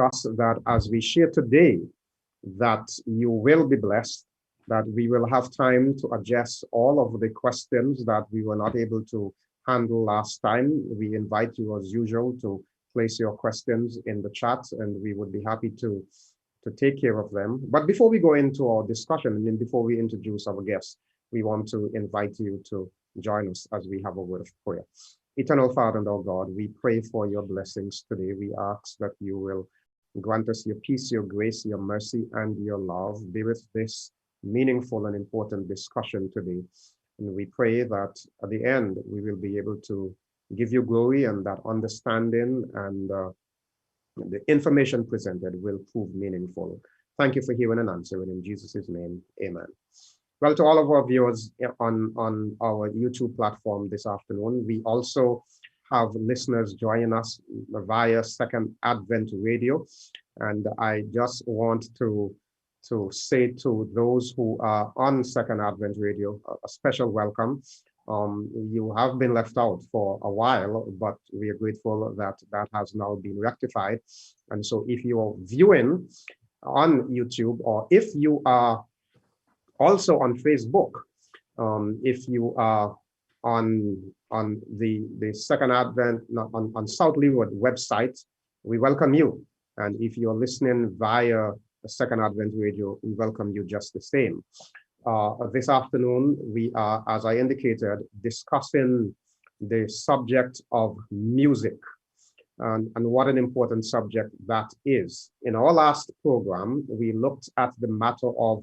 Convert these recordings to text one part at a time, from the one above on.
trust that as we share today, that you will be blessed, that we will have time to address all of the questions that we were not able to handle last time. We invite you, as usual, to place your questions in the chat, and we would be happy to take care of them. But before we go into our discussion, and then before we introduce our guests, we want to invite you to join us as we have a word of prayer. Eternal Father and our God, we pray for your blessings today. We ask that you will grant us your peace, your grace, your mercy, and your love. Be with this meaningful and important discussion today. And we pray that at the end, we will be able to give you glory, and that understanding and the information presented will prove meaningful. Thank you for hearing and answering. In Jesus' name, amen. Well, to all of our viewers on our YouTube platform this afternoon, we also have listeners joining us via Second Advent Radio. And I just want to say to those who are on Second Advent Radio, a special welcome. You have been left out for a while, but we are grateful that that has now been rectified. And so if you are viewing on YouTube, or if you are also on Facebook, if you are on the Second Advent, on South Leeward website, we welcome you. And if you're listening via the Second Advent Radio, we welcome you just the same. This afternoon, we are, as I indicated, discussing the subject of music, and what an important subject that is. In our last program, we looked at the matter of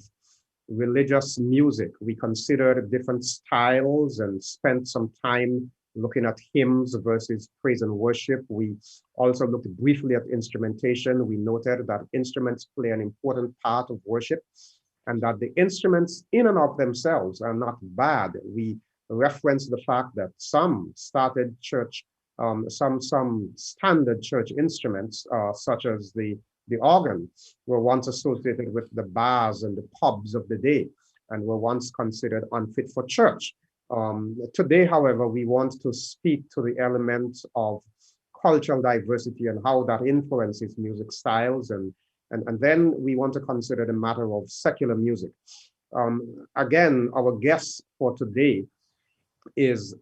religious music. We considered different styles and spent some time looking at hymns versus praise and worship. We also looked briefly at instrumentation. We noted that instruments play an important part of worship, and that the instruments in and of themselves are not bad. We referenced the fact that some started church, some standard church instruments, such as the organ, were once associated with the bars and the pubs of the day, and were once considered unfit for church. Today, however, we want to speak to the element of cultural diversity and how that influences music styles, and then we want to consider the matter of secular music. Again, our guest for today is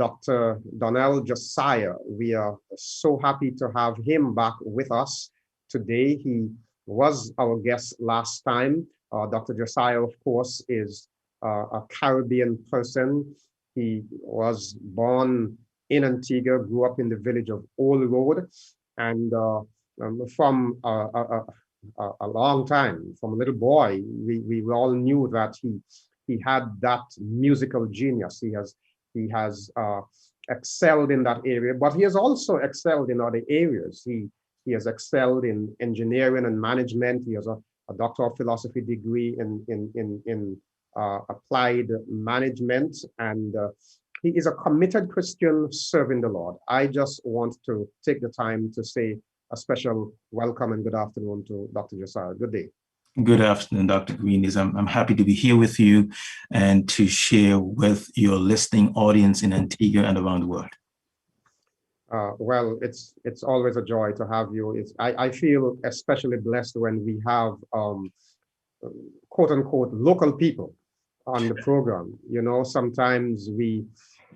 Dr. Donnell Josiah. We are so happy to have him back with us today. He was our guest last time. Dr. Josiah, of course, is a Caribbean person. He was born in Antigua, grew up in the village of Old Road, and from a long time, from a little boy, we all knew that he had that musical genius. He has excelled in that area, but he has also excelled in other areas. He has excelled in engineering and management. He has a Doctor of Philosophy degree in applied management, and he is a committed Christian serving the Lord. I just want to take the time to say a special welcome and good afternoon to Dr. Josiah. Good day. Good afternoon, Dr. Greene. I'm happy to be here with you and to share with your listening audience in Antigua and around the world. Well, it's always a joy to have you. I feel especially blessed when we have quote unquote local people on the program. You know, sometimes we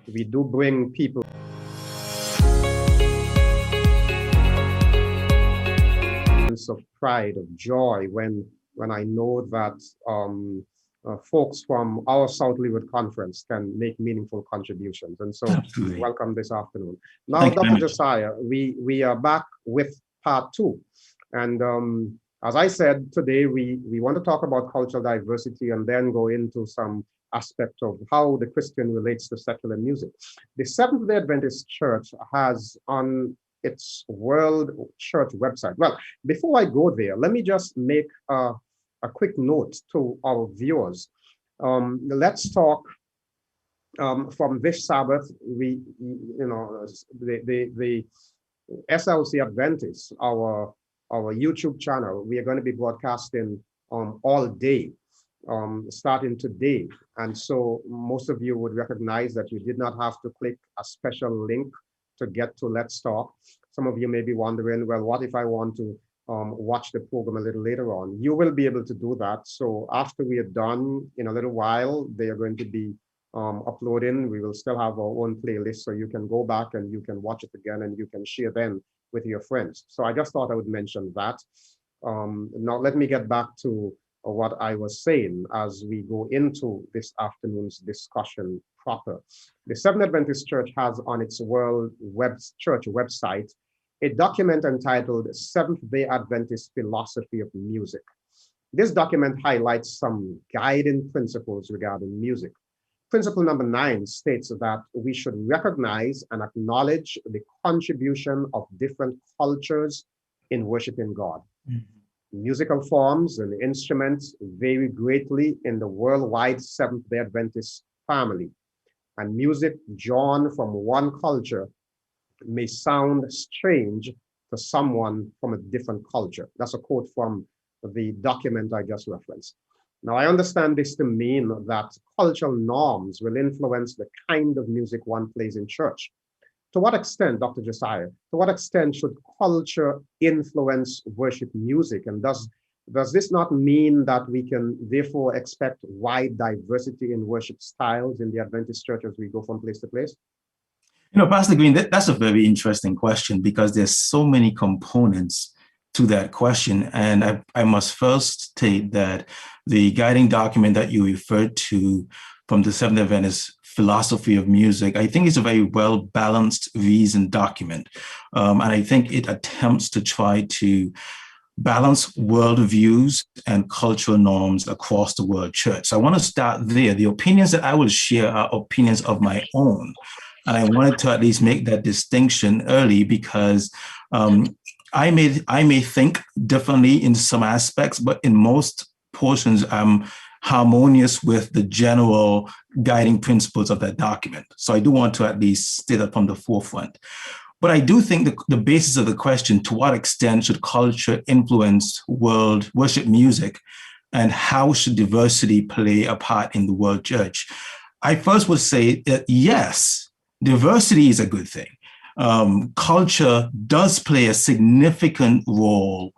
do bring people of pride, of joy, when I know that folks from our South Leeward Conference can make meaningful contributions. And so Absolutely. Welcome this afternoon. Now, Dr. Josiah, we are back with part 2. And as I said, today we want to talk about cultural diversity and then go into some aspect of how the Christian relates to secular music. The Seventh-day Adventist Church has on its World Church website. Well, before I go there, let me just make a quick note to our viewers. Let's talk from this Sabbath. The SLC Adventists, our YouTube channel, we are going to be broadcasting all day, starting today. And so most of you would recognize that you did not have to click a special link to get to Let's Talk. Some of you may be wondering, well, what if I want to watch the program a little later on? You will be able to do that. So after we are done, in a little while, they are going to be uploading. We will still have our own playlist, so you can go back and you can watch it again and you can share them with your friends. So I just thought I would mention that. Now let me get back to what I was saying as we go into this afternoon's discussion proper. The Seventh Adventist Church has on its Church website a document entitled Seventh-day Adventist Philosophy of Music. This document highlights some guiding principles regarding music. Principle number 9 states that we should recognize and acknowledge the contribution of different cultures in worshiping God. Mm-hmm. Musical forms and instruments vary greatly in the worldwide Seventh-day Adventist family, and music drawn from one culture may sound strange to someone from a different culture. That's a quote from the document I just referenced. Now, I understand this to mean that cultural norms will influence the kind of music one plays in church. To what extent, Dr. Josiah, to what extent should culture influence worship music? And does this not mean that we can therefore expect wide diversity in worship styles in the Adventist church as we go from place to place? Pastor Greene, that's a very interesting question, because there's so many components to that question. And I must first state that the guiding document that you referred to from the Seventh Adventist Philosophy of Music, I think it's a very well-balanced, reasoned document. And I think it attempts to try to balance worldviews and cultural norms across the world church. So I want to start there. The opinions that I will share are opinions of my own. And I wanted to at least make that distinction early, because I may think differently in some aspects, but in most portions, I'm harmonious with the general guiding principles of that document. So I do want to at least state that from the forefront. But I do think the basis of the question, to what extent should culture influence world worship music, and how should diversity play a part in the world church? I first would say that yes, diversity is a good thing. Culture does play a significant role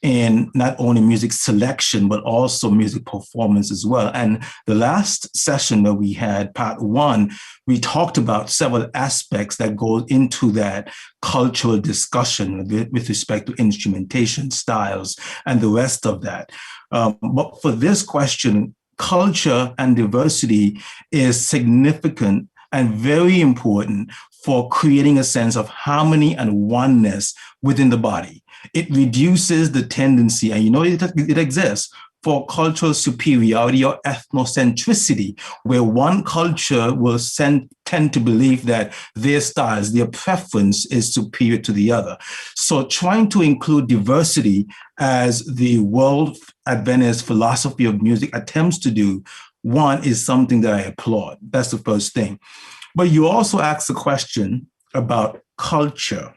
in not only music selection, but also music performance as well. And the last session where we had part 1, we talked about several aspects that go into that cultural discussion with respect to instrumentation, styles, and the rest of that. But for this question, culture and diversity is significant and very important for creating a sense of harmony and oneness within the body. It reduces the tendency, and it exists, for cultural superiority or ethnocentricity, where one culture will tend to believe that their styles, their preference is superior to the other. So trying to include diversity, as the World Adventist Philosophy of Music attempts to do, one, is something that I applaud. That's the first thing. But you also asked the question about culture.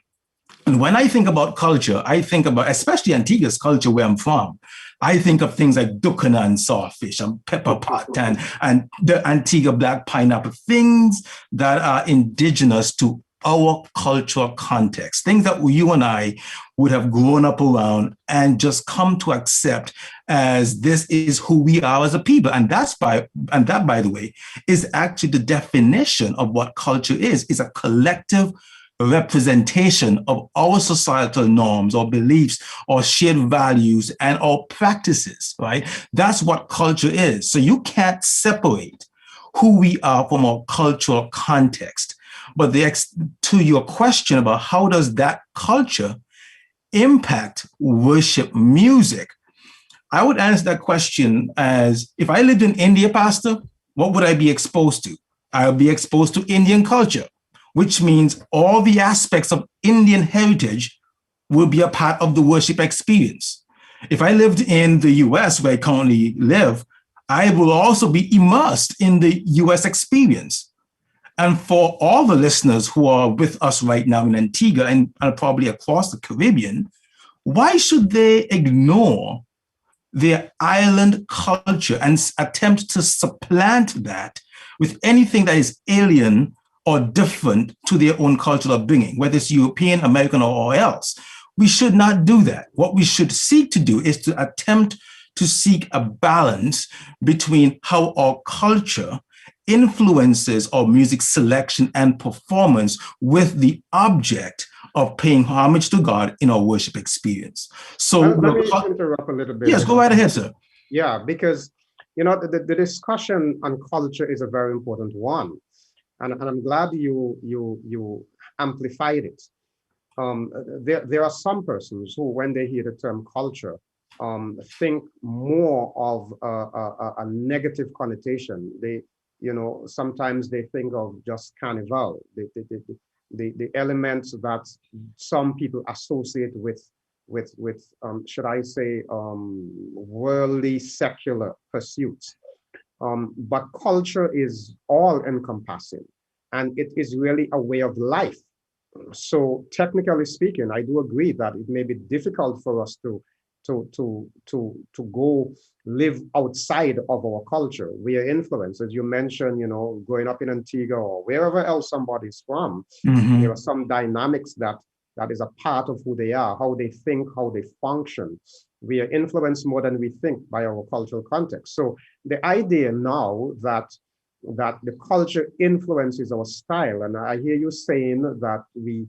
And when I think about culture, I think about, especially Antigua's culture where I'm from, I think of things like Dukana and Sawfish and Pepper Pot and the Antigua Black Pineapple, things that are indigenous to our cultural context, things that you and I would have grown up around and just come to accept as this is who we are as a people. And that, by the way, is actually the definition of what culture is a collective representation of our societal norms or beliefs or shared values and our practices, right? That's what culture is. So you can't separate who we are from our cultural context. But to your question about how does that culture impact worship music, I would answer that question as, if I lived in India, Pastor, what would I be exposed to? I would be exposed to Indian culture, which means all the aspects of Indian heritage will be a part of the worship experience. If I lived in the US, where I currently live, I will also be immersed in the US experience. And for all the listeners who are with us right now in Antigua and probably across the Caribbean, why should they ignore their island culture and attempt to supplant that with anything that is alien or different to their own cultural upbringing, whether it's European, American, or else. We should not do that. What we should seek to do is to attempt to seek a balance between how our culture influences our music selection and performance with the object of paying homage to God in our worship experience. So let me interrupt a little bit. Yes, go right ahead, sir. Yeah, because the discussion on culture is a very important one, and I'm glad you amplified it. There are some persons who, when they hear the term culture, think more of a negative connotation. They, sometimes they think of just carnival, the elements that some people associate with should I say, worldly secular pursuits. But culture is all encompassing, and it is really a way of life. So technically speaking, I do agree that it may be difficult for us to go live outside of our culture. We are influenced, as you mentioned, growing up in Antigua or wherever else somebody's from. Mm-hmm. There are some dynamics that is a part of who they are, how they think, how they function. We are influenced more than we think by our cultural context. So the idea now that the culture influences our style, and I hear you saying that we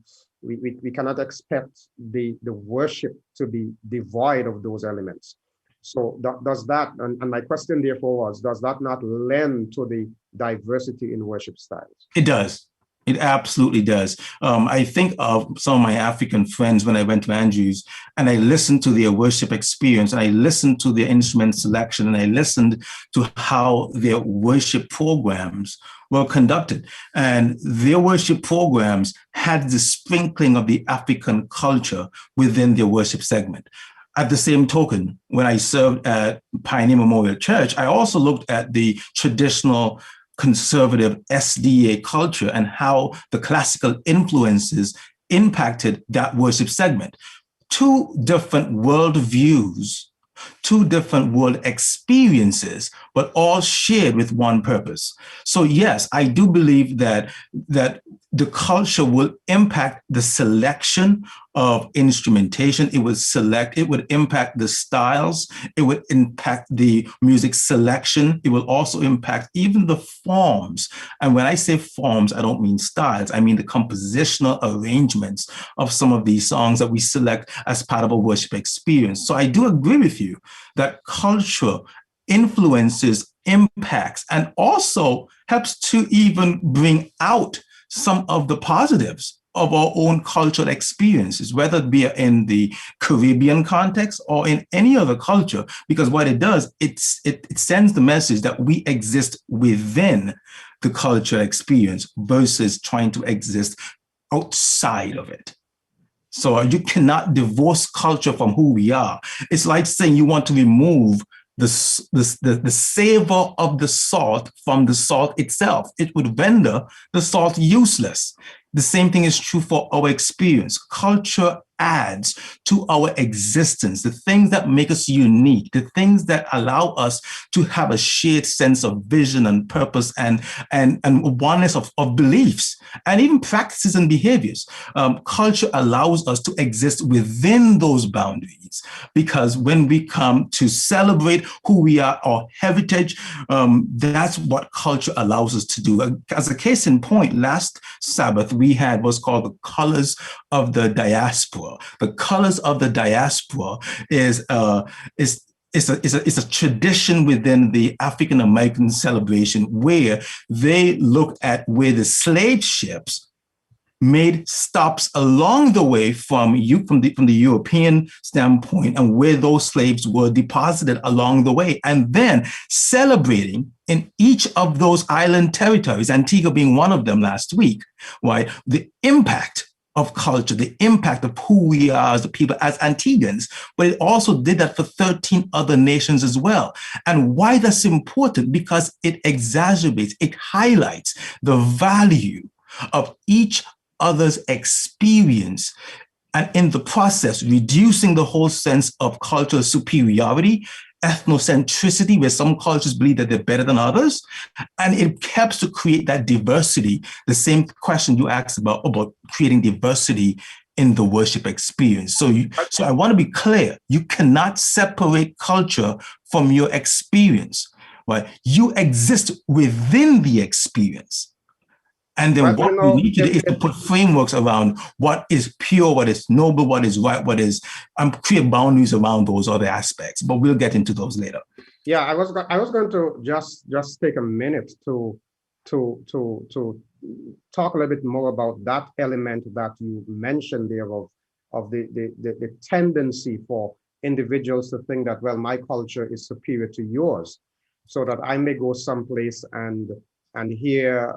cannot expect the worship to be devoid of those elements. So does that, and my question therefore was, does that not lend to the diversity in worship styles? It does. It absolutely does. I think of some of my African friends when I went to Andrews, and I listened to their worship experience, and I listened to their instrument selection, and I listened to how their worship programs were conducted. And their worship programs had the sprinkling of the African culture within their worship segment. At the same token, when I served at Pioneer Memorial Church, I also looked at the traditional conservative SDA culture and how the classical influences impacted that worship segment. Two different worldviews, two different world experiences, but all shared with one purpose. So yes, I do believe that the culture will impact the selection of instrumentation. It would impact the styles. It would impact the music selection. It will also impact even the forms. And when I say forms, I don't mean styles. I mean the compositional arrangements of some of these songs that we select as part of a worship experience. So I do agree with you that culture influences, impacts, and also helps to even bring out some of the positives of our own cultural experiences, whether it be in the Caribbean context or in any other culture, because what it does, it sends the message that we exist within the cultural experience versus trying to exist outside of it. So you cannot divorce culture from who we are. It's like saying you want to remove the savor of the salt from the salt itself. It would render the salt useless. The same thing is true for our experience. Culture adds to our existence, the things that make us unique, the things that allow us to have a shared sense of vision and purpose and oneness of beliefs and even practices and behaviors. Culture allows us to exist within those boundaries, because when we come to celebrate who we are, our heritage, that's what culture allows us to do. As a case in point, last Sabbath, we had what's called the Colors of the Diaspora. The Colors of the Diaspora is a tradition within the African American celebration where they look at where the slave ships made stops along the way from the European standpoint and where those slaves were deposited along the way, and then celebrating in each of those island territories, Antigua being one of them last week, right? The impact of culture, the impact of who we are as a people, as Antiguans, but it also did that for 13 other nations as well. And why that's important? Because it exacerbates, it highlights the value of each other's experience, and in the process, reducing the whole sense of cultural superiority ethnocentricity, where some cultures believe that they're better than others. And it helps to create that diversity. The same question you asked about creating diversity in the worship experience. So I want to be clear. You cannot separate culture from your experience, right? You exist within the experience. And then what we need to do is to put frameworks around what is pure, what is noble, what is right, what is, create boundaries around those other aspects. But we'll get into those later. Yeah, I was going to just take a minute to talk a little bit more about that element that you mentioned there of the tendency for individuals to think that, well, my culture is superior to yours, so that I may go someplace and hear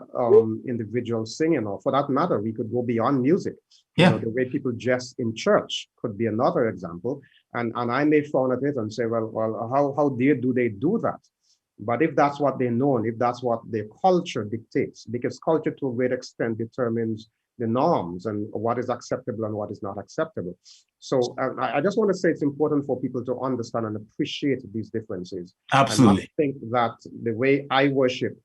individuals singing, or for that matter, we could go beyond music. Yeah. You know, the way people dress in church could be another example. And I may frown at it and say, well, how dare do they do that? But if that's what they know, and if that's what their culture dictates, because culture to a great extent determines the norms and what is acceptable and what is not acceptable. So I just want to say it's important for people to understand and appreciate these differences. Absolutely. And not think that the way I worship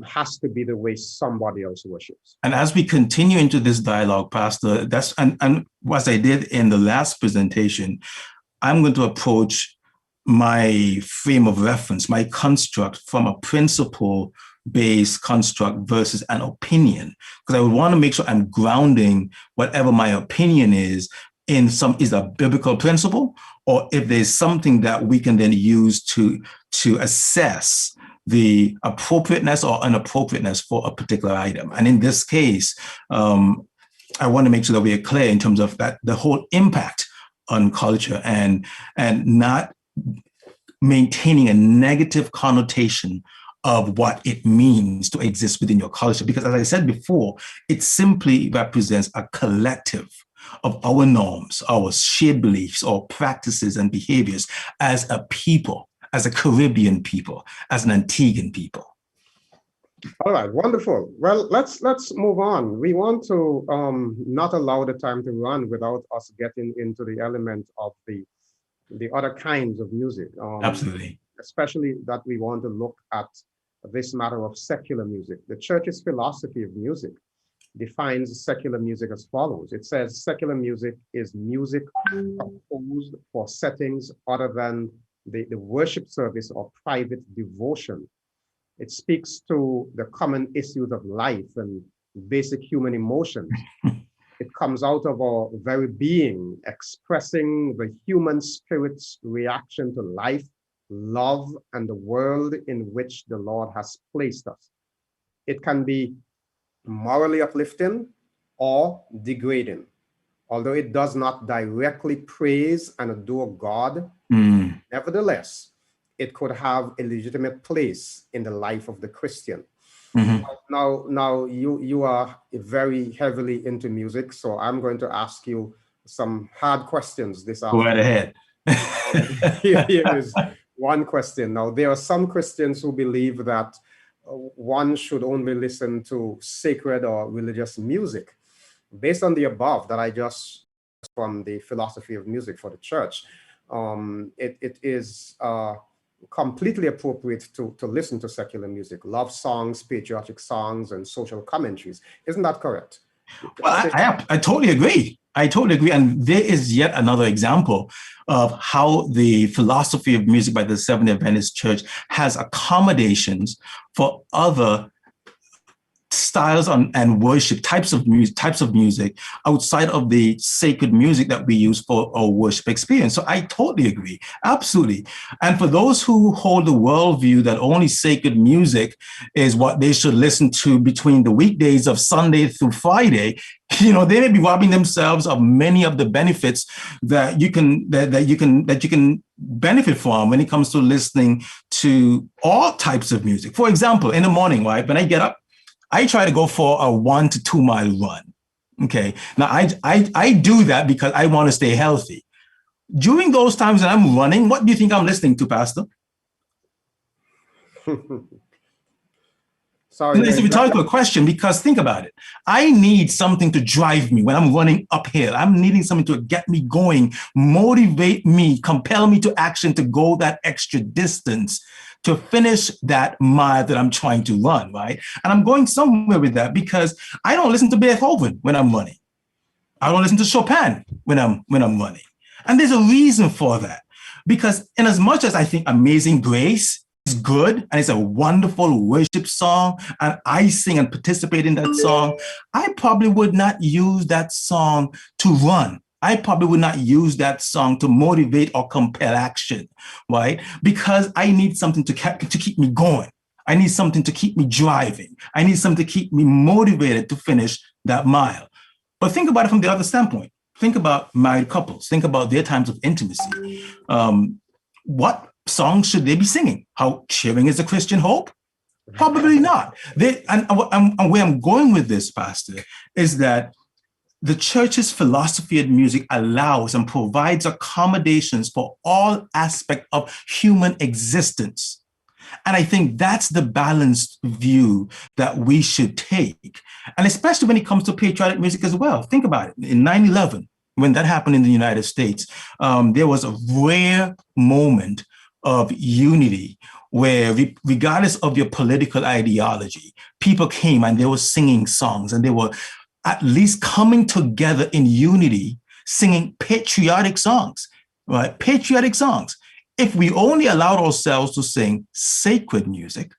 has to be the way somebody else worships. And as we continue into this dialogue, Pastor, and as I did in the last presentation, I'm going to approach my frame of reference, my construct, from a principle-based construct versus an opinion, because I would want to make sure I'm grounding whatever my opinion is in is a biblical principle, or if there's something that we can then use to assess the appropriateness or inappropriateness for a particular item. And in this case, I want to make sure that we are clear in terms of that the whole impact on culture and not maintaining a negative connotation of what it means to exist within your culture. Because as I said before, it simply represents a collective of our norms, our shared beliefs, or practices and behaviors as a people, as a Caribbean people, as an Antiguan people. All right, wonderful. Well, let's move on. We want to not allow the time to run without us getting into the element of the other kinds of music. Absolutely. Especially that we want to look at this matter of secular music. The church's philosophy of music defines secular music as follows. It says secular music is music composed for settings other than the worship service or private devotion. It speaks to the common issues of life and basic human emotions. It comes out of our very being, expressing the human spirit's reaction to life, love, and the world in which the Lord has placed us. It can be morally uplifting or degrading. Although it does not directly praise and adore God, nevertheless, it could have a legitimate place in the life of the Christian. Mm-hmm. Now you are very heavily into music, so I'm going to ask you some hard questions this afternoon. Go right ahead. Here is one question. Now, there are some Christians who believe that one should only listen to sacred or religious music. Based on the above that I just from the philosophy of music for the church, it is completely appropriate to listen to secular music, love songs, patriotic songs, and social commentaries. Isn't that correct? Well, I totally agree. I totally agree. And there is yet another example of how the philosophy of music by the Seventh-day Adventist Church has accommodations for other styles and worship types of music outside of the sacred music that we use for our worship experience. So I totally agree, absolutely. And for those who hold the worldview that only sacred music is what they should listen to between the weekdays of Sunday through Friday, they may be robbing themselves of many of the benefits that you can benefit from when it comes to listening to all types of music. For example, in the morning, right, when I get up, I try to go for a 1 to 2 mile run. Okay. Now I do that because I want to stay healthy. During those times that I'm running, what do you think I'm listening to, Pastor? Sorry, It's a rhetorical question because think about it. I need something to drive me when I'm running uphill. I'm needing something to get me going, motivate me, compel me to action to go that extra distance to finish that mile that I'm trying to run, right? And I'm going somewhere with that because I don't listen to Beethoven when I'm running. I don't listen to Chopin when I'm running. And there's a reason for that. Because in as much as I think Amazing Grace is good and it's a wonderful worship song and I sing and participate in that song, I probably would not use that song to run. I probably would not use that song to motivate or compel action, right? Because I need something to keep me going. I need something to keep me driving. I need something to keep me motivated to finish that mile. But think about it from the other standpoint. Think about married couples. Think about their times of intimacy. What songs should they be singing? How cheering is the Christian hope? Probably not. And where I'm going with this, Pastor, is that the church's philosophy of music allows and provides accommodations for all aspects of human existence. And I think that's the balanced view that we should take. And especially when it comes to patriotic music as well. Think about it. In 9/11, when that happened in the United States, there was a rare moment of unity where, regardless of your political ideology, people came and they were singing songs and they were at least coming together in unity, singing patriotic songs, right? Patriotic songs. If we only allowed ourselves to sing sacred music,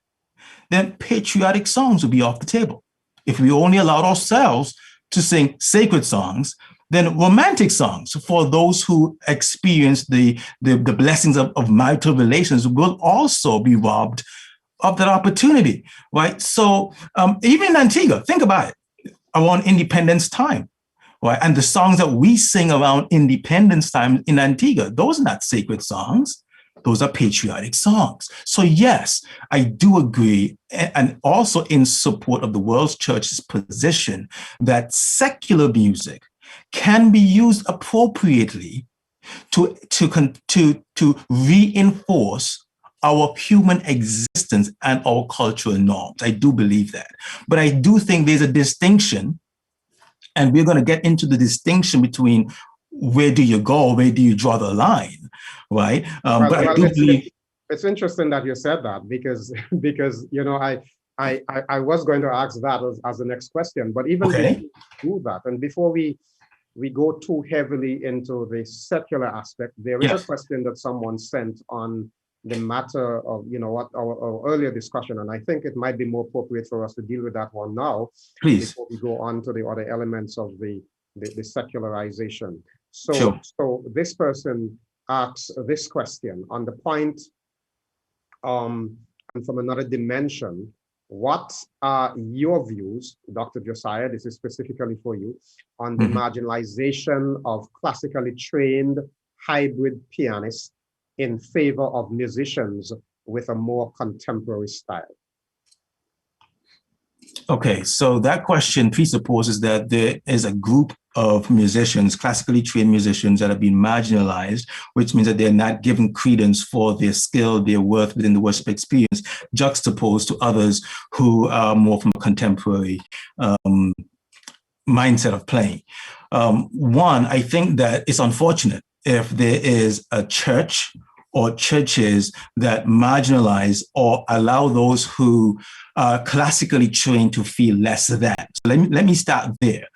then patriotic songs would be off the table. If we only allowed ourselves to sing sacred songs, then romantic songs for those who experience the blessings of marital relations will also be robbed of that opportunity, right? So even in Antigua, think about it, around Independence time, right? And the songs that we sing around Independence time in Antigua, those are not sacred songs. Those are patriotic songs. So yes, I do agree, and also in support of the World Church's position that secular music can be used appropriately to reinforce our human existence and our cultural norms. I do believe that. But I do think there's a distinction, and we're going to get into the distinction between where do you go, where do you draw the line, right? But I do believe it's interesting that you said that because you know I was going to ask that as the next question, but even before we do that, and before we go too heavily into the secular aspect, there is a question that someone sent on the matter of, you know, what our earlier discussion, and I think it might be more appropriate for us to deal with that one now, please, before we go on to the other elements of the secularization. So, sure. So this person asks this question on the point, and from another dimension, what are your views, Dr. Josiah, this is specifically for you, on the marginalization of classically trained hybrid pianists in favor of musicians with a more contemporary style? Okay, so that question presupposes that there is a group of musicians, classically trained musicians, that have been marginalized, which means that they're not given credence for their skill, their worth within the worship experience, juxtaposed to others who are more from a contemporary mindset of playing. One, I think that it's unfortunate if there is a church or churches that marginalize or allow those who are classically trained to feel less than. So let me start there.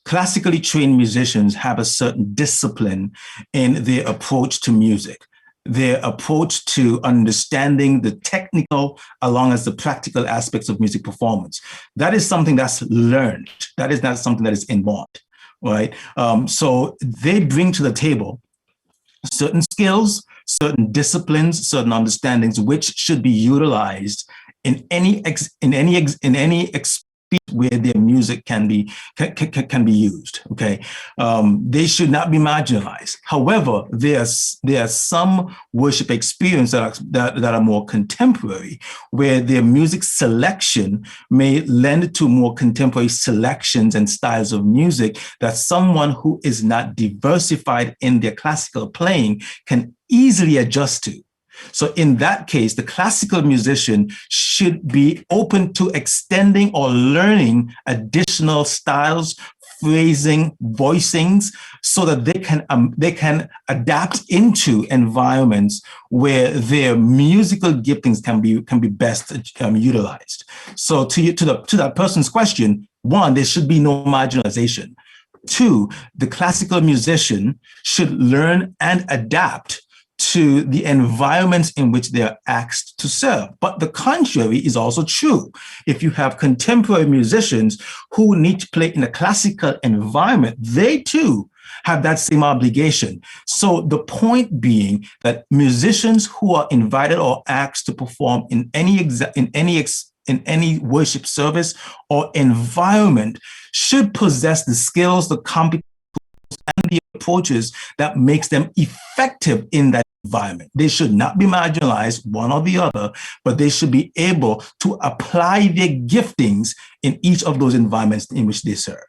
Classically trained musicians have a certain discipline in their approach to music, their approach to understanding the technical along as the practical aspects of music performance. That is something that's learned. That is not something that is inborn, right? So they bring to the table certain skills, certain disciplines, certain understandings, which should be utilized in any experience where their music can be used. Okay, they should not be marginalized. However, there are some worship experiences that are more contemporary, where their music selection may lend to more contemporary selections and styles of music that someone who is not diversified in their classical playing can easily adjust to. So in that case, the classical musician should be open to extending or learning additional styles, phrasing, voicings, so that they can adapt into environments where their musical giftings can be best utilized. So to that person's question, one, there should be no marginalization. Two, the classical musician should learn and adapt to the environments in which they are asked to serve. But the contrary is also true. If you have contemporary musicians who need to play in a classical environment, they too have that same obligation. So the point being that musicians who are invited or asked to perform in any worship service or environment should possess the skills, the competence, and the approaches that makes them effective in that environment. They should not be marginalized, one or the other, but they should be able to apply their giftings in each of those environments in which they serve.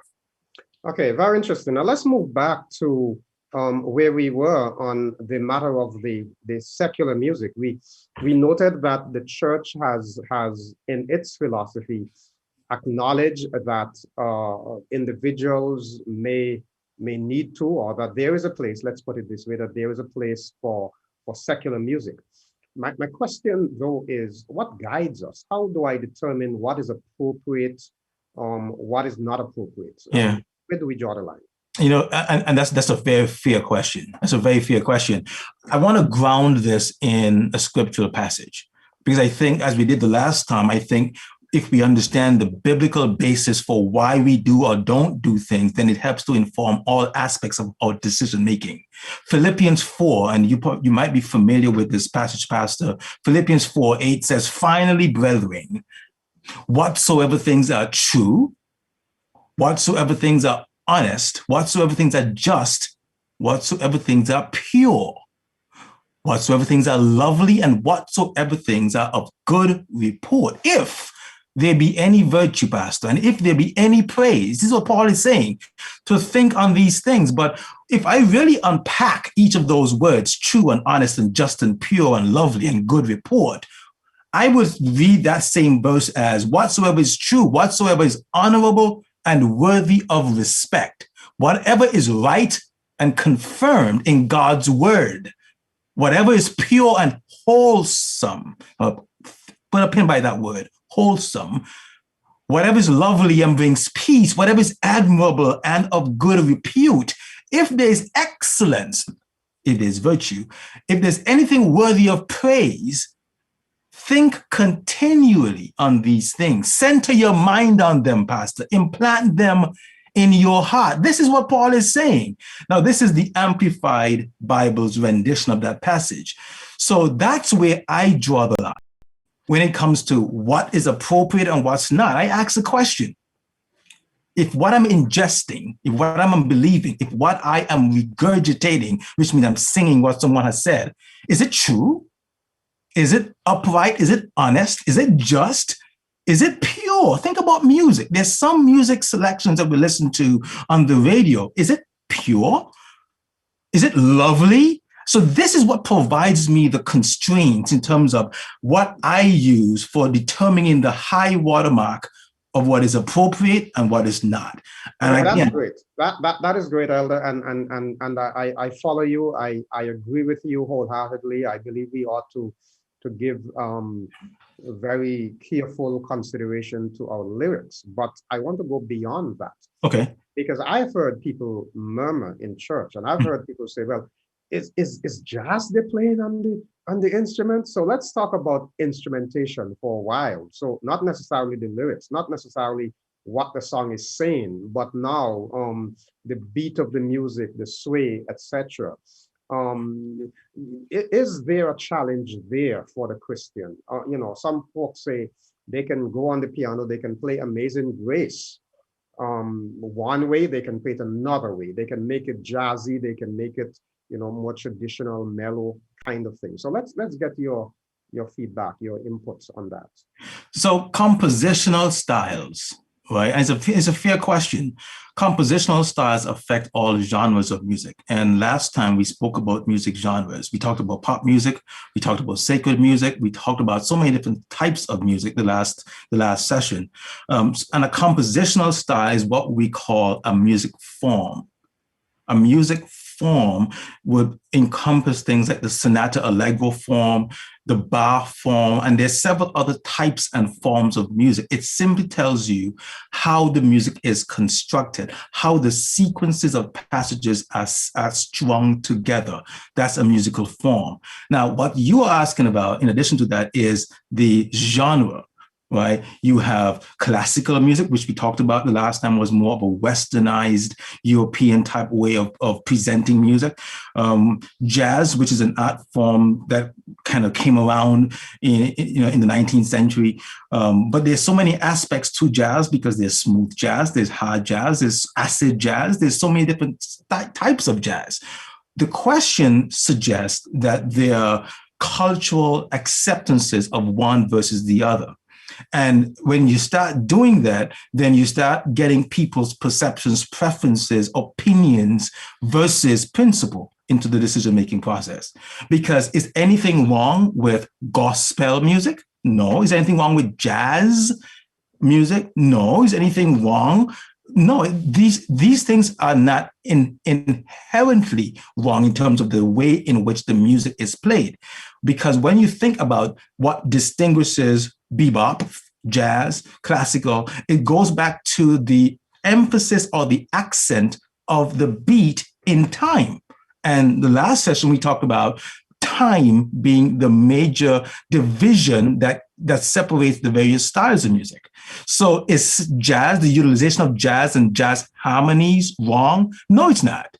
Okay, very interesting. Now let's move back to where we were on the matter of the secular music. We noted that the church has in its philosophy acknowledged that individuals may need to, or that there is a place, let's put it this way, that there is a place for secular music. My question though is, what guides us? How do I determine what is appropriate, what is not appropriate? Yeah. Where do we draw the line? You know, and that's a very fair question. That's a very fair question. I want to ground this in a scriptural passage, because I think, as we did the last time, I think if we understand the biblical basis for why we do or don't do things, then it helps to inform all aspects of our decision making. Philippians 4, and you might be familiar with this passage, Pastor. Philippians 4:8 says, "Finally, brethren, whatsoever things are true, whatsoever things are honest, whatsoever things are just, whatsoever things are pure, whatsoever things are lovely, and whatsoever things are of good report, if there be any virtue, Pastor, and if there be any praise." This is what Paul is saying, to think on these things. But if I really unpack each of those words, true and honest and just and pure and lovely and good report, I would read that same verse as whatsoever is true, whatsoever is honorable and worthy of respect, whatever is right and confirmed in God's word, whatever is pure and wholesome, put a pin by that word, wholesome, whatever is lovely and brings peace, whatever is admirable and of good repute, if there is excellence, if there's virtue, if there's anything worthy of praise, think continually on these things. Center your mind on them, Pastor. Implant them in your heart. This is what Paul is saying. Now, this is the Amplified Bible's rendition of that passage. So that's where I draw the line. When it comes to what is appropriate and what's not, I ask the question. If what I'm ingesting, if what I'm believing, if what I am regurgitating, which means I'm singing what someone has said, is it true? Is it upright? Is it honest? Is it just? Is it pure? Think about music. There's some music selections that we listen to on the radio. Is it pure? Is it lovely? So this is what provides me the constraints in terms of what I use for determining the high watermark of what is appropriate and what is not. And that's great. That is great, Elder. And I follow you. I agree with you wholeheartedly. I believe we ought to give very careful consideration to our lyrics. But I want to go beyond that. Okay. Because I've heard people murmur in church, and I've heard people say, well, is jazz they're playing on the instrument? So let's talk about instrumentation for a while. So not necessarily the lyrics, not necessarily what the song is saying, but now the beat of the music, the sway, etc. Is there a challenge there for the Christian? Some folks say they can go on the piano, they can play Amazing Grace one way, they can play it another way. They can make it jazzy, they can make it more traditional, mellow kind of thing. So let's get your feedback, your inputs on that. So compositional styles right? And it's a fair question. Compositional styles affect all genres of music. And last time we spoke about music genres. We talked about pop music, we talked about sacred music, we talked about so many different types of music the last session. And a compositional style is what we call a music form. A music form would encompass things like the sonata allegro form, the bar form, and there's several other types and forms of music. It simply tells you how the music is constructed, how the sequences of passages are strung together. That's a musical form. Now, what you are asking about, in addition to that, is the genre. Right? You have classical music, which we talked about the last time, was more of a westernized European type way of presenting music. Jazz, which is an art form that kind of came around in the 19th century. But there's so many aspects to jazz, because there's smooth jazz, there's hard jazz, there's acid jazz, there's so many different types of jazz. The question suggests that there are cultural acceptances of one versus the other. And when you start doing that, then you start getting people's perceptions, preferences, opinions versus principle into the decision-making process. Because is anything wrong with gospel music? No. Is anything wrong with jazz music? No. Is anything wrong? No, these things are not inherently wrong in terms of the way in which the music is played. Because when you think about what distinguishes bebop, jazz, classical, it goes back to the emphasis or the accent of the beat in time. And the last session we talked about time being the major division that separates the various styles of music. So is jazz, the utilization of jazz and jazz harmonies, wrong? No, it's not.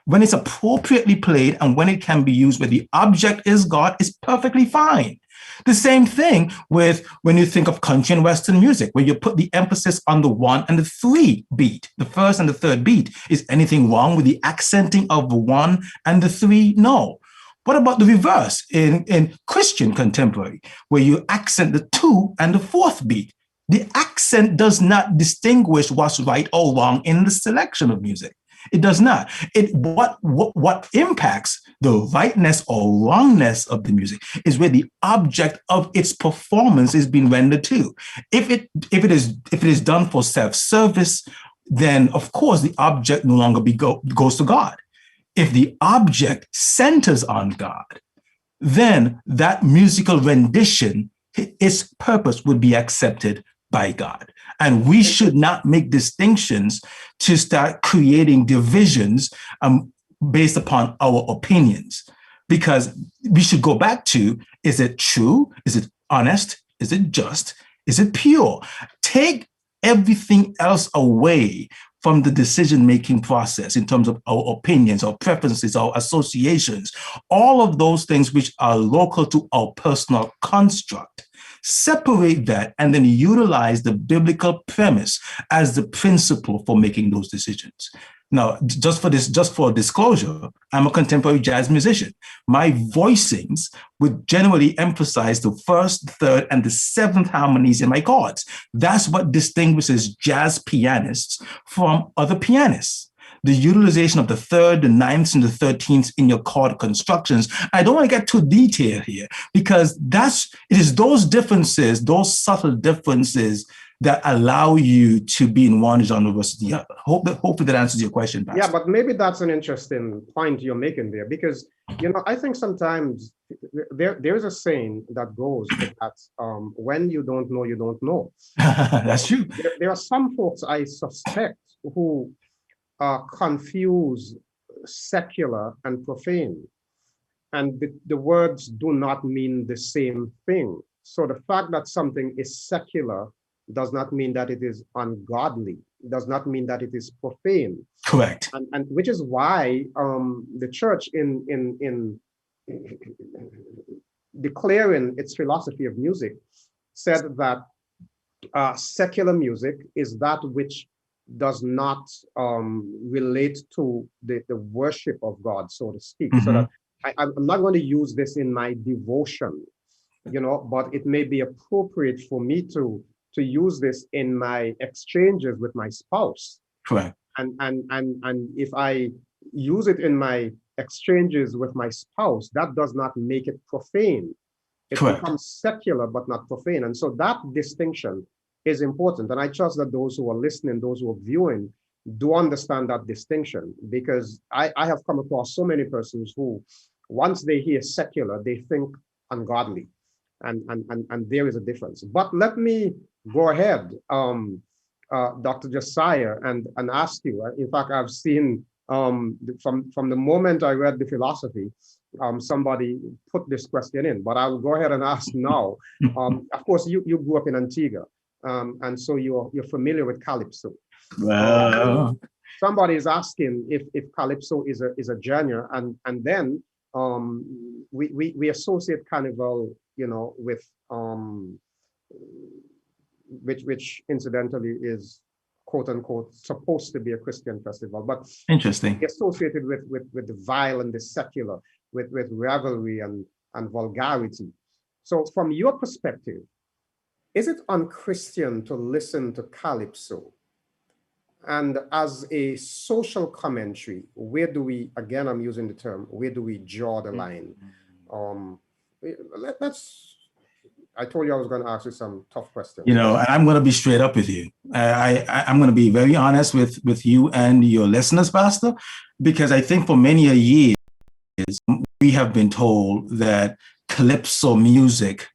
When it's appropriately played and when it can be used where the object is God, it's perfectly fine. The same thing with when you think of country and Western music, where you put the emphasis on the 1 and the 3 beat, the first and the third beat. Is anything wrong with the accenting of the 1 and the 3? No. What about the reverse in Christian contemporary, where you accent the 2 and the 4th beat? The accent does not distinguish what's right or wrong in the selection of music. It does not. What impacts the rightness or wrongness of the music is where the object of its performance is being rendered to. If it is done for self-service, then of course the object no longer goes to God. If the object centers on God, then that musical rendition, its purpose would be accepted by God. And we should not make distinctions to start creating divisions based upon our opinions, because we should go back to, is it true? Is it honest? Is it just? Is it pure? Take everything else away from the decision-making process in terms of our opinions, our preferences, our associations, all of those things which are local to our personal construct. Separate that and then utilize the biblical premise as the principle for making those decisions. Now, just for disclosure, I'm a contemporary jazz musician. My voicings would generally emphasize the 1st, 3rd, and the 7th harmonies in my chords. That's what distinguishes jazz pianists from other pianists. The utilization of the 3rd, the 9th, and the 13th in your chord constructions. I don't want to get too detailed here, because it is those differences, those subtle differences, that allow you to be in one genre versus the other. Hopefully that answers your question, Pastor. Yeah, but maybe that's an interesting point you're making there, because I think sometimes there's a saying that goes that when you don't know, you don't know. That's true. There are some folks, I suspect, who confuse secular and profane, and the words do not mean the same thing. So the fact that something is secular does not mean that it is ungodly, does not mean that it is profane. Correct. And which is why the church in declaring its philosophy of music said that secular music is that which does not relate to the worship of God, so to speak. Mm-hmm. So that I'm not going to use this in my devotion, but it may be appropriate for me to to use this in my exchanges with my spouse. Correct. And if I use it in my exchanges with my spouse, that does not make it profane. It Correct. becomes secular but not profane. And so that distinction is important. And I trust that those who are listening, those who are viewing, do understand that distinction, because I have come across so many persons who, once they hear secular, they think ungodly. And there is a difference. But let me go ahead, Dr. Josiah, and ask you. In fact, I've seen from the moment I read the philosophy, somebody put this question in, but I'll go ahead and ask now. Of course, you grew up in Antigua, and so you're familiar with Calypso. Wow. Somebody is asking if Calypso is a genre, and then we associate Carnival, with which incidentally is, quote unquote, supposed to be a Christian festival, but interesting, associated with the vile and the secular, with revelry and vulgarity. So from your perspective, is it unchristian to listen to Calypso? And as a social commentary, where do we, again, I'm using the term, where do we draw the line? I told you I was going to ask you some tough questions. And I'm going to be straight up with you. I'm going to be very honest with you and your listeners, Pastor, because I think for many a years, we have been told that Calypso music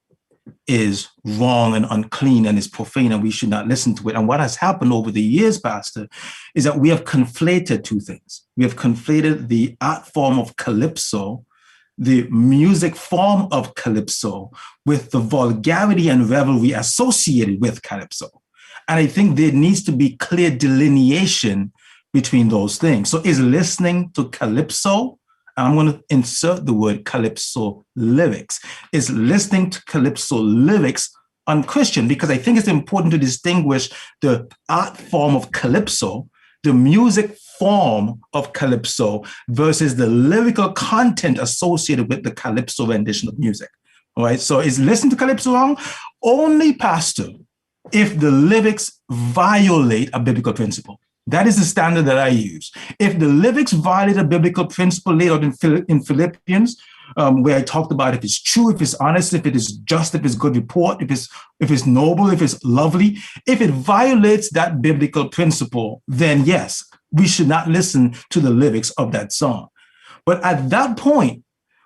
is wrong and unclean and is profane and we should not listen to it. And what has happened over the years, Pastor, is that we have conflated two things. We have conflated the art form of Calypso, the music form of Calypso, with the vulgarity and revelry associated with Calypso. And I think there needs to be clear delineation between those things. So is listening to Calypso, and I'm going to insert the word Calypso lyrics, is listening to Calypso lyrics unchristian? Because I think it's important to distinguish the art form of Calypso, the music form of Calypso, versus the lyrical content associated with the Calypso rendition of music. All right, so is listening to Calypso wrong? Only, Pastor, if the lyrics violate a biblical principle. That is the standard that I use. If the lyrics violate a biblical principle laid out in Philippians, where I talked about if it's true, if it's honest, if it is just, if it's good report, if it's noble, if it's lovely, if it violates that biblical principle, then yes, we should not listen to the lyrics of that song. But at that point,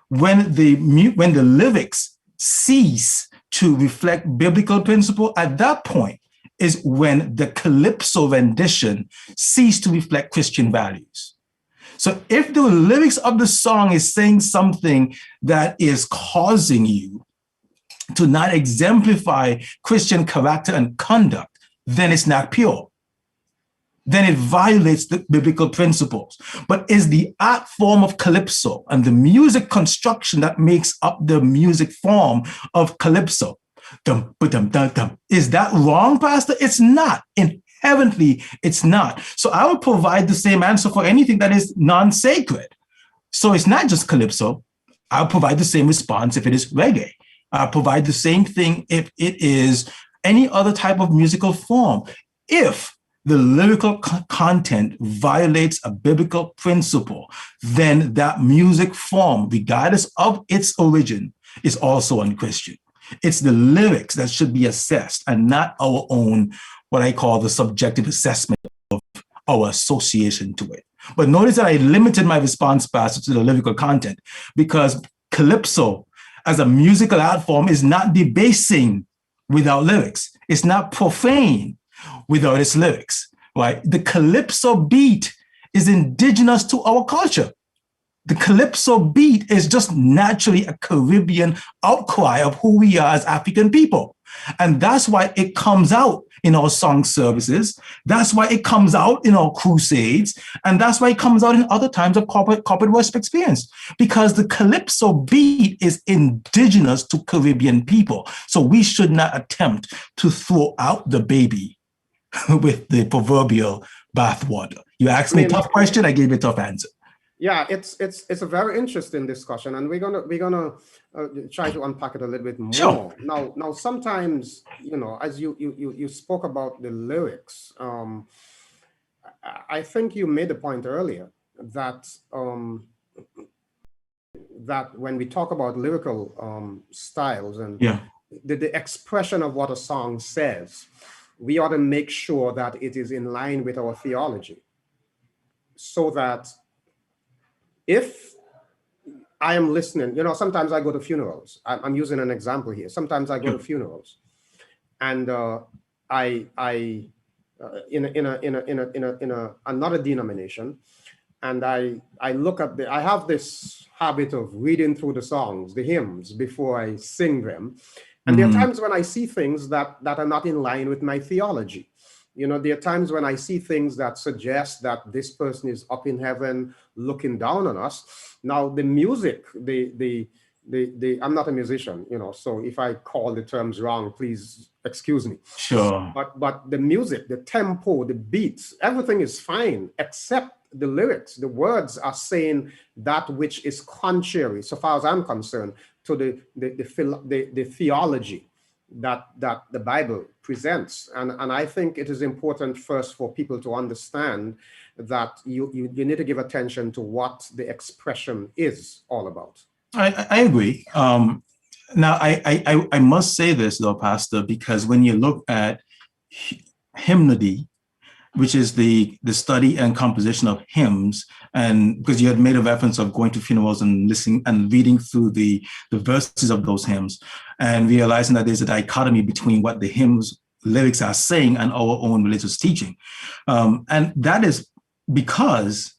when the lyrics cease to reflect biblical principle, at that point is when the Calypso rendition cease to reflect Christian values. So if the lyrics of the song is saying something that is causing you to not exemplify Christian character and conduct, then it's not pure. Then it violates the biblical principles. But is the art form of Calypso and the music construction that makes up the music form of Calypso, dum, ba-dum, dum, dum, is that wrong, Pastor? It's not. Inherently, it's not. So I would provide the same answer for anything that is non-sacred. So it's not just Calypso. I'll provide the same response if it is reggae. I'll provide the same thing if it is any other type of musical form. If the lyrical content violates a biblical principle, then that music form, regardless of its origin, is also unchristian. It's the lyrics that should be assessed and not our own, what I call the subjective assessment of our association to it. But notice that I limited my response, Pastor, to the lyrical content, because Calypso as a musical art form is not debasing without lyrics. It's not profane without its lyrics, right? The Calypso beat is indigenous to our culture. The Calypso beat is just naturally a Caribbean outcry of who we are as African people. And that's why it comes out in our song services. That's why it comes out in our crusades. And that's why it comes out in other times of corporate worship experience. Because the Calypso beat is indigenous to Caribbean people. So we should not attempt to throw out the baby with the proverbial bathwater. You asked me a tough question, I gave you a tough answer. Yeah, it's a very interesting discussion, and we're gonna try to unpack it a little bit Sure. more. Now sometimes, as you spoke about the lyrics, I think you made the point earlier that that when we talk about lyrical styles and Yeah. the expression of what a song says, we ought to make sure that it is in line with our theology, so that if I am listening, sometimes I go to funerals. I'm using an example here. Sometimes I go to Sure. funerals, and I in another denomination, and I look at I have this habit of reading through the songs, the hymns, before I sing them. And there are Mhm. times when I see things that are not in line with my theology. There are times when I see things that suggest that this person is up in heaven looking down on us. Now, the music, I'm not a musician, so if I call the terms wrong, please excuse me. Sure. But the music, the tempo, the beats, everything is fine except the lyrics. The words are saying that which is contrary, so far as I'm concerned, to the theology that the Bible presents. And I think it is important first for people to understand that you need to give attention to what the expression is all about. I agree. Now, I must say this, though, Pastor, because when you look at hymnody, which is the study and composition of hymns, and because you had made a reference of going to funerals and listening and reading through the verses of those hymns, and realizing that there's a dichotomy between what the hymns lyrics are saying and our own religious teaching. And that is because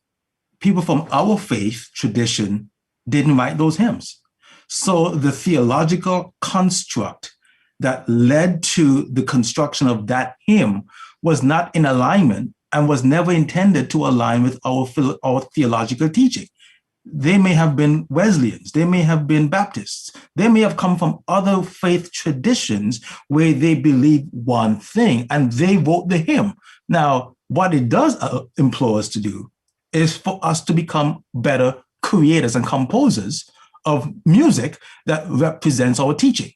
people from our faith tradition didn't write those hymns. So the theological construct that led to the construction of that hymn was not in alignment and was never intended to align with our theological teaching. They may have been Wesleyans, they may have been Baptists, they may have come from other faith traditions where they believe one thing and they wrote the hymn. Now, what it does implore us to do is for us to become better creators and composers of music that represents our teaching.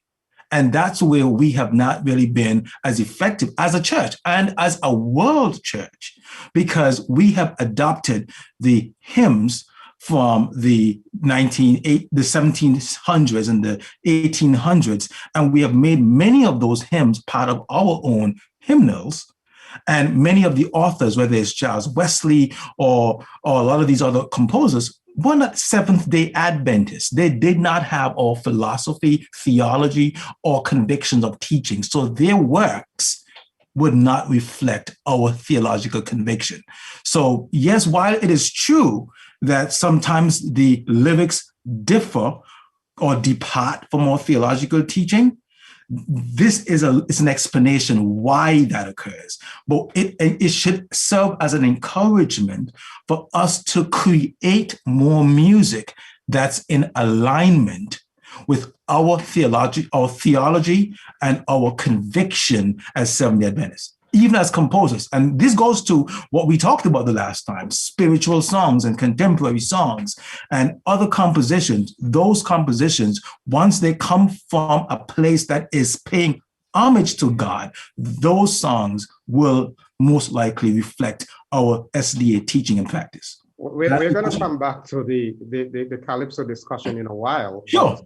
And that's where we have not really been as effective as a church and as a world church, because we have adopted the hymns from the 1700s and the 1800s, and we have made many of those hymns part of our own hymnals. And many of the authors, whether it's Charles Wesley or a lot of these other composers, were not Seventh-day Adventists. They did not have our philosophy, theology, or convictions of teaching. So their works would not reflect our theological conviction. So yes, while it is true that sometimes the lyrics differ or depart from our theological teaching, this is an explanation why that occurs, but it should serve as an encouragement for us to create more music that's in alignment with our theology and our conviction as Seventh-day Adventists, even as composers. And this goes to what we talked about the last time: spiritual songs and contemporary songs and other compositions. Those compositions, once they come from a place that is paying homage to God, those songs will most likely reflect our SDA teaching and practice. We're going to come back to the Calypso discussion in a while. Sure.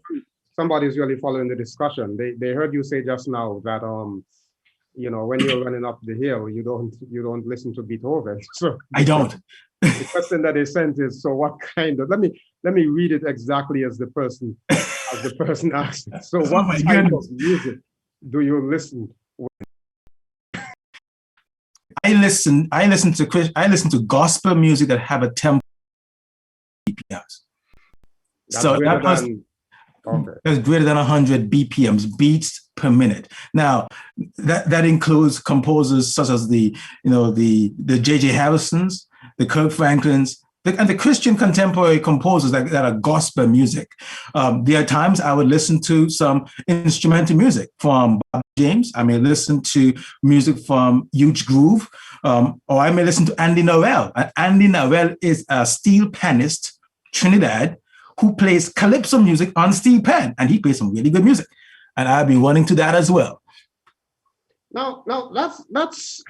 Somebody's really following the discussion. They heard you say just now that when you're running up the hill, you don't listen to Beethoven. So I don't. The question that they sent is, so what kind of? Let me read it exactly as the person asked. So what type of music do you listen? I listen to gospel music that have a tempo BPMs. So that was that's greater than 100 BPMs, beats per minute. Now that includes composers such as the J.J. Harrisons, the Kirk Franklins, and the Christian contemporary composers that are gospel music. There are times I would listen to some instrumental music from Bob James. I may listen to music from Huge Groove, or I may listen to Andy Norell. And Andy Norell is a steel panist, Trinidad, who plays Calypso music on steel pan, and he plays some really good music. And I'll be running to that as well. Now that's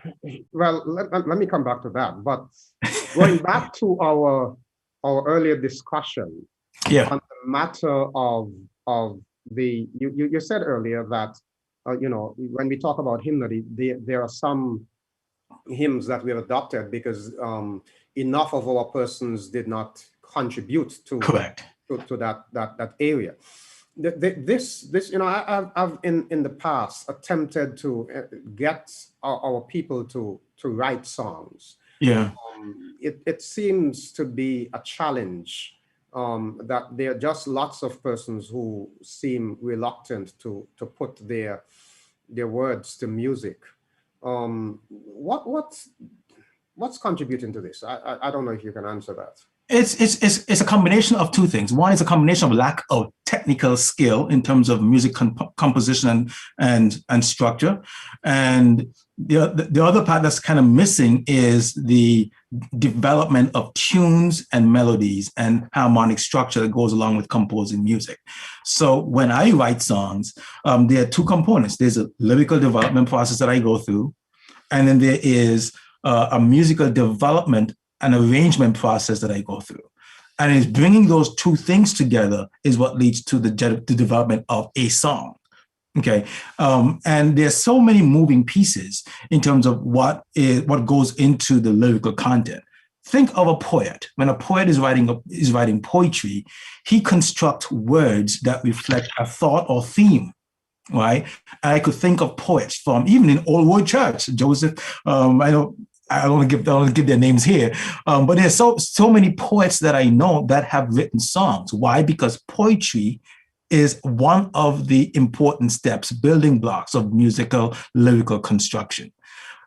well. Let me come back to that. But going back to our earlier discussion, yeah, on the matter of the you said earlier that when we talk about hymnody, there are some hymns that we have adopted because enough of our persons did not contribute to correct to that area. This I've in the past attempted to get our people to write songs. Yeah. It seems to be a challenge, that there are just lots of persons who seem reluctant to put their words to music. What's contributing to this? I don't know if you can answer that. It's a combination of two things. One is a combination of lack of technical skill in terms of music composition and structure, and the other part that's kind of missing is the development of tunes and melodies and harmonic structure that goes along with composing music. So when I write songs, there are two components. There's a lyrical development process that I go through, and then there is a musical development and arrangement process that I go through. And it's bringing those two things together is what leads to the development of a song. Okay, and there's so many moving pieces in terms of what goes into the lyrical content. Think of a poet. When a poet is writing poetry, he constructs words that reflect a thought or theme. Right? I could think of poets from even in Old World Church, Joseph. I don't want to give their names here, but there's so many poets that I know that have written songs. Why? Because poetry is one of the important steps, building blocks of musical lyrical construction.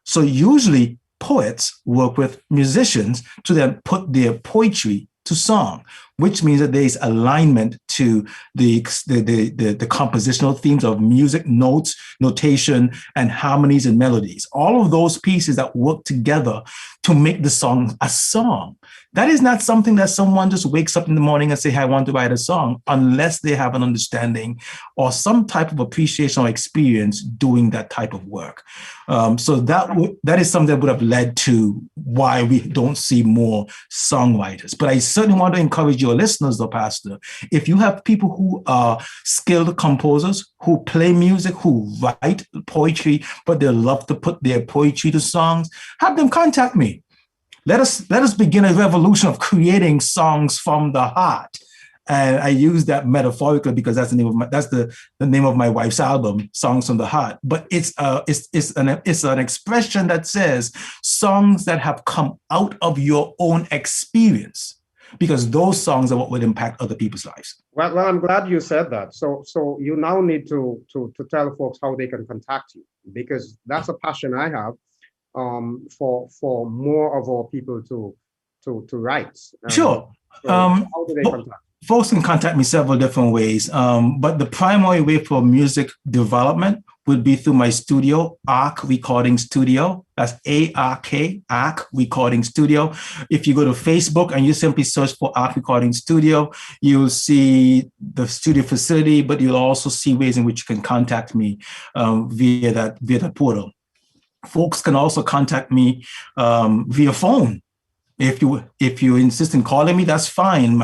So usually poets work with musicians to then put their poetry to song, which means that there is alignment to the compositional themes of music, notes, notation, and harmonies and melodies. All of those pieces that work together to make the song a song. That is not something that someone just wakes up in the morning and say, hey, I want to write a song, unless they have an understanding or some type of appreciation or experience doing that type of work. So that is something that would have led to why we don't see more songwriters. But I certainly want to encourage your listeners, though, Pastor, if you have people who are skilled composers, who play music, who write poetry, but they love to put their poetry to songs, have them contact me. Let us begin a revolution of creating songs from the heart. And I use that metaphorically because that's the name of my wife's album, Songs from the Heart. But it's an expression that says songs that have come out of your own experience, because those songs are what would impact other people's lives. Well, I'm glad you said that. So you now need to tell folks how they can contact you, because that's a passion I have. For more of our people to write. Sure. So how do they contact? Folks can contact me several different ways, but the primary way for music development would be through my studio, ARC Recording Studio. That's ARK, ARC Recording Studio. If you go to Facebook and you simply search for ARC Recording Studio, you'll see the studio facility, but you'll also see ways in which you can contact me via that portal. Folks can also contact me via phone. If you insist in calling me, that's fine.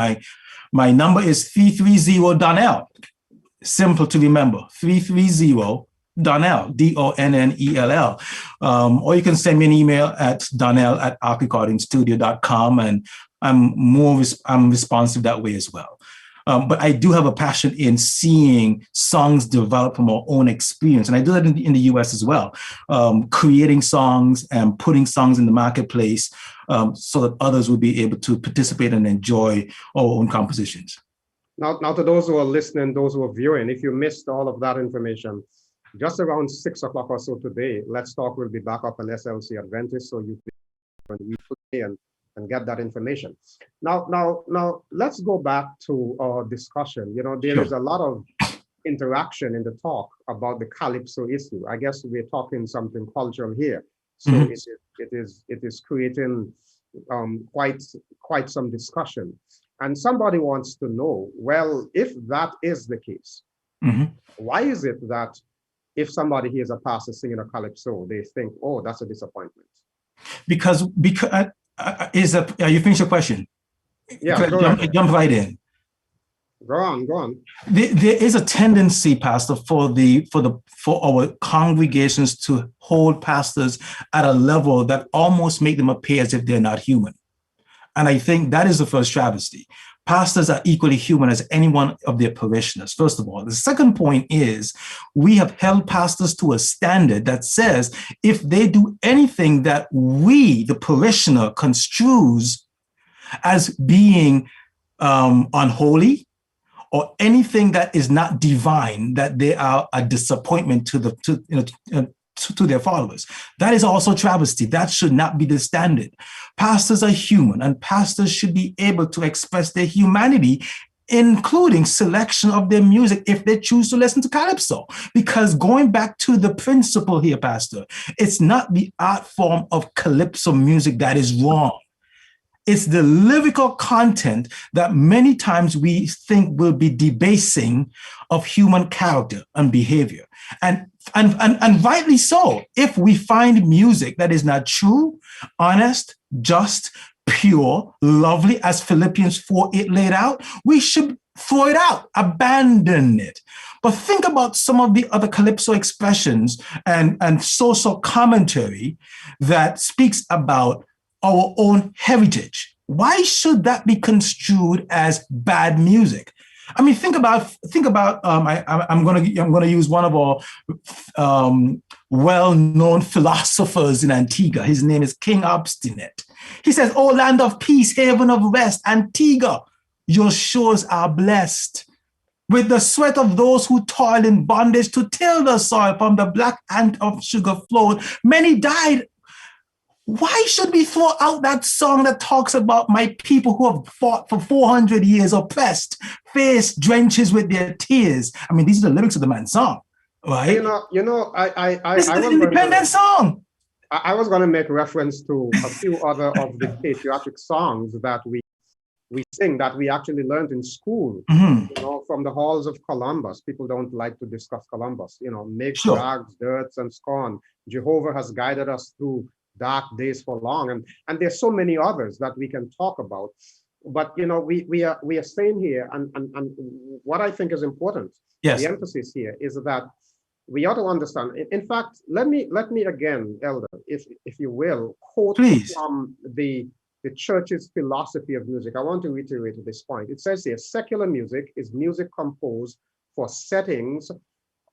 My number is 330 Donnell. Simple to remember. 330 Donnell, Donnell. Or you can send me an email at donnell@arcrecordingstudio.com, and I'm responsive that way as well. But I do have a passion in seeing songs develop from our own experience. And I do that in the US as well, creating songs and putting songs in the marketplace so that others will be able to participate and enjoy our own compositions. Now to those who are listening, those who are viewing, if you missed all of that information, just around 6 o'clock or so today, Let's Talk will be back up on SLC Adventist. So you can play and and get that information. Now, let's go back to our discussion. You know, there is a lot of interaction in the talk about the Calypso issue. I guess we're talking something cultural here. So it is creating quite some discussion. And somebody wants to know, well, if that is the case, why is it that if somebody hears a pastor singing a calypso, they think, oh, that's a disappointment? Because are you finished your question? Yeah, jump right in. Go on. There is a tendency, Pastor, for our congregations to hold pastors at a level that almost make them appear as if they're not human. And I think that is the first travesty. Pastors are equally human as any one of their parishioners, first of all. The second point is we have held pastors to a standard that says if they do anything that we, the parishioner, construes as being unholy or anything that is not divine, that they are a disappointment to their followers. That is also travesty. That should not be the standard. Pastors are human, and pastors should be able to express their humanity, including selection of their music if they choose to listen to Calypso. Because going back to the principle here, Pastor, it's not the art form of Calypso music that is wrong. It's the lyrical content that many times we think will be debasing of human character and behavior. And rightly so. If we find music that is not true, honest, just, pure, lovely, as Philippians 4:8 laid out, we should throw it out, abandon it. But think about some of the other Calypso expressions and social commentary that speaks about our own heritage. Why should that be construed as bad music? I mean, think about. I'm going to use one of our well-known philosophers in Antigua. His name is King Obstinate. He says, "O land of peace, haven of rest, Antigua, your shores are blessed. With the sweat of those who toil in bondage to till the soil, from the black ant of sugar flowed. Many died." Why should we throw out that song that talks about my people who have fought for 400 years, oppressed, face drenches with their tears? I mean, these are the lyrics of the man's song, right? This is an independent song. I was going to make reference to a few other of the patriotic songs that we sing that we actually learned in school, from the halls of Columbus. People don't like to discuss Columbus, make rags, dirts, and scorn. Jehovah has guided us through dark days for long, and there's so many others that we can talk about. But we are saying here, and what I think is important, yes, the emphasis here is that we ought to understand. In fact, let me again, Elder, if you will, quote from the church's philosophy of music. I want to reiterate this point. It says here, secular music is music composed for settings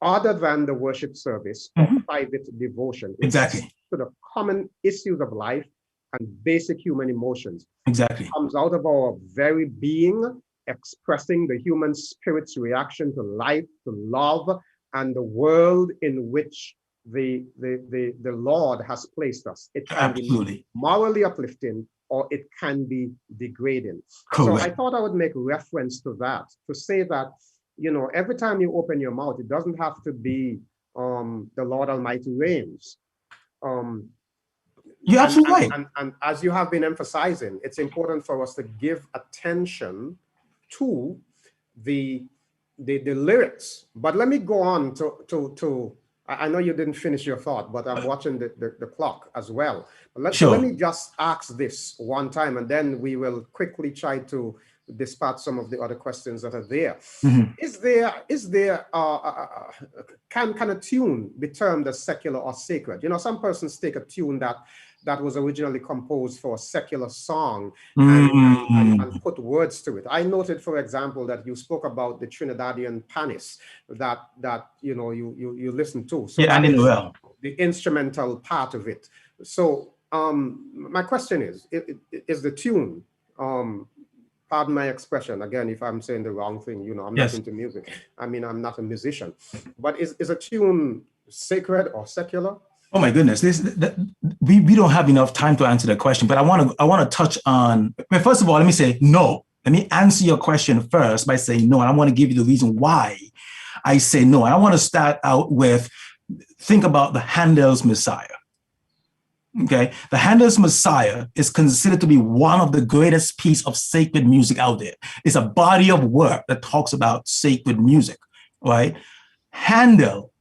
other than the worship service or private devotion. Exactly. To the common issues of life and basic human emotions. Exactly. It comes out of our very being, expressing the human spirit's reaction to life, to love, and the world in which the Lord has placed us. It can be morally uplifting or it can be degrading. Correct. So I thought I would make reference to that, to say that every time you open your mouth, it doesn't have to be the Lord Almighty reigns. You're absolutely right. And as you have been emphasizing, it's important for us to give attention to the lyrics. But let me go on to I know you didn't finish your thought, but I'm watching the clock as well. Let me just ask this one time, and then we will quickly try to dispatch some of the other questions that are there. Is there can a tune be termed as secular or sacred? Some persons take a tune that was originally composed for a secular song and put words to it. I noted, for example, that you spoke about the Trinidadian panis that you listened to. So yeah, I didn't know the instrumental part of it. So my question is the tune, pardon my expression, again, if I'm saying the wrong thing, I'm not into music. I mean, I'm not a musician. But is a tune sacred or secular? Oh my goodness, we don't have enough time to answer that question, but I want to touch on. First of all, let me say no. Let me answer your question first by saying no, and I want to give you the reason why I say no. I want to start out with think about the Handel's Messiah. Okay, the Handel's Messiah is considered to be one of the greatest pieces of sacred music out there. It's a body of work that talks about sacred music, right? Handel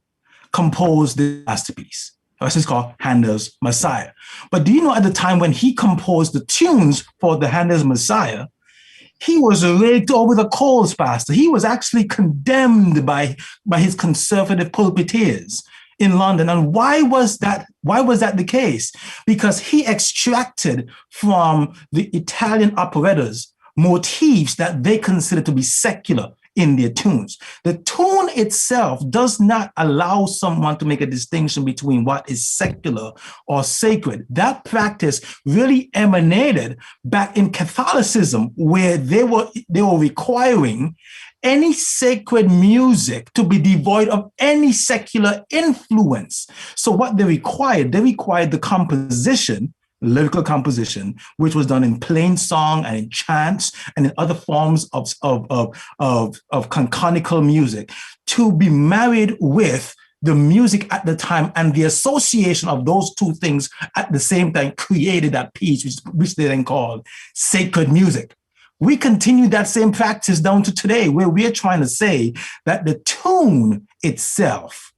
composed the masterpiece. This is called Handel's Messiah. But do you know at the time when he composed the tunes for the Handel's Messiah, he was raked over the coals, Pastor. He was actually condemned by his conservative pulpiteers in London. And why was that the case? Because he extracted from the Italian operettas motifs that they considered to be secular in their tunes. The tune itself does not allow someone to make a distinction between what is secular or sacred. That practice really emanated back in Catholicism, where they were requiring any sacred music to be devoid of any secular influence. So what they required the composition, lyrical composition, which was done in plain song and in chants and in other forms of canonical music, to be married with the music at the time, and the association of those two things at the same time created that piece, which they then called sacred music. We continue that same practice down to today, where we're trying to say that the tune itself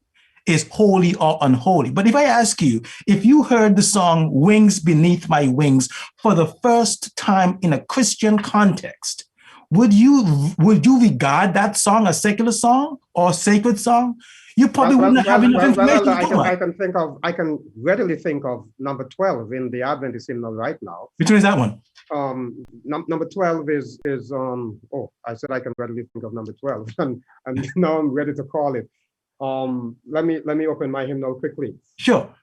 is holy or unholy. But if I ask you, if you heard the song Wings Beneath My Wings for the first time in a Christian context, would you regard that song a secular song or a sacred song? You probably wouldn't have enough information. I can readily think of number 12 in the Adventist hymnal right now. Which one is that one? Number 12 is I said I can readily think of number 12, and now I'm ready to call it. Let me open my hymnal quickly. Sure.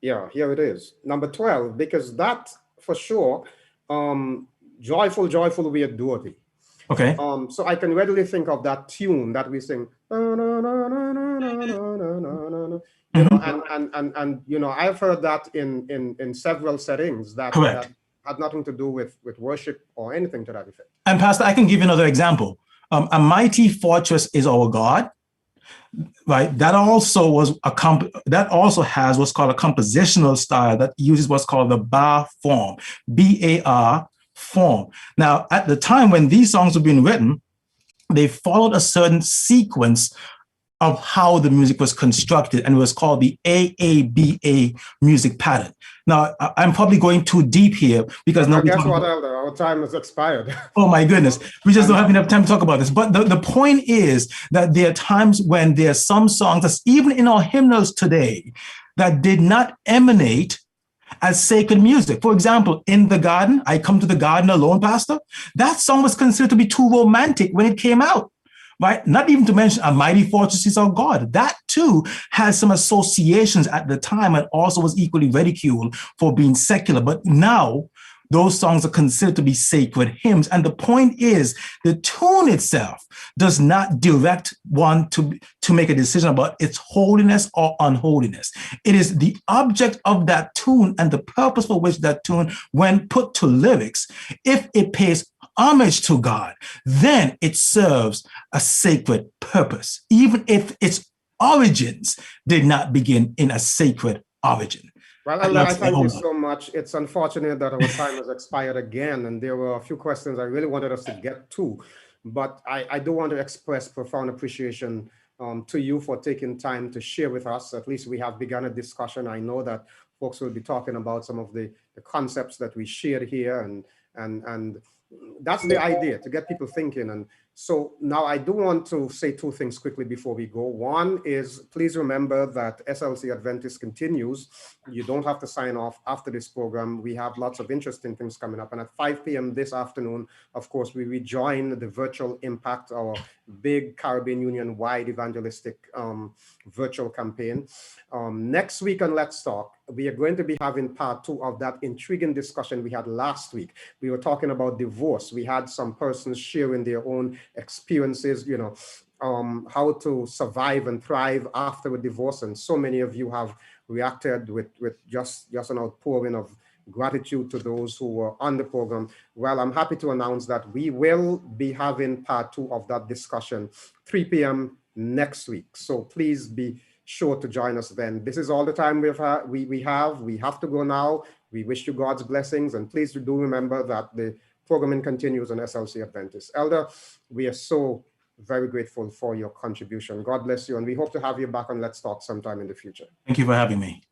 Yeah, here it is, number 12, because that for sure, joyful, joyful we adore thee. Okay. So I can readily think of that tune that we sing, and you know, I've heard that in several settings that had nothing to do with worship or anything to that effect. And Pastor, I can give you another example. A mighty fortress is our God, right? That also has what's called a compositional style that uses what's called the bar form, B-A-R form. Now, at the time when these songs were being written, they followed a certain sequence of how the music was constructed, and it was called the AABA music pattern. Now, I'm probably going too deep here because guess what, Elder? Our time has expired. Oh my goodness, we just don't have enough time to talk about this. But the point is that there are times when there are some songs that's even in our hymnals today that did not emanate as sacred music. For example, In the Garden, I Come to the Garden Alone, Pastor, that song was considered to be too romantic when it came out, right? Not even to mention A Mighty Fortress is Our God. That too has some associations at the time and also was equally ridiculed for being secular. But now those songs are considered to be sacred hymns. And the point is, the tune itself does not direct one to make a decision about its holiness or unholiness. It is the object of that tune and the purpose for which that tune, when put to lyrics, if it pays homage to God, then it serves a sacred purpose, even if its origins did not begin in a sacred origin. Well, I thank you so much. It's unfortunate that our time has expired again, and there were a few questions I really wanted us to get to, but I do want to express profound appreciation to you for taking time to share with us. At least we have begun a discussion. I know that folks will be talking about some of the concepts that we shared here, and that's the idea, to get people thinking. And so now I do want to say two things quickly before we go. One is, please remember that SLC Adventist continues. You don't have to sign off after this program. We have lots of interesting things coming up. And at 5 p.m. this afternoon, of course, we rejoin the Virtual Impact, our big Caribbean Union-wide evangelistic virtual campaign. Next week on Let's Talk, we are going to be having part 2 of that intriguing discussion we had last week. We were talking about divorce. We had some persons sharing their own experiences, you know, how to survive and thrive after a divorce. And so many of you have reacted with just an outpouring of gratitude to those who were on the program. Well, I'm happy to announce that we will be having part 2 of that discussion, 3 p.m. next week. So please be sure to join us then. This is all the time we have. We have to go now. We wish you God's blessings, and please do remember that the programming continues on SLC Adventist. Elder, we are so very grateful for your contribution. God bless you, and we hope to have you back on Let's Talk sometime in the future. Thank you for having me.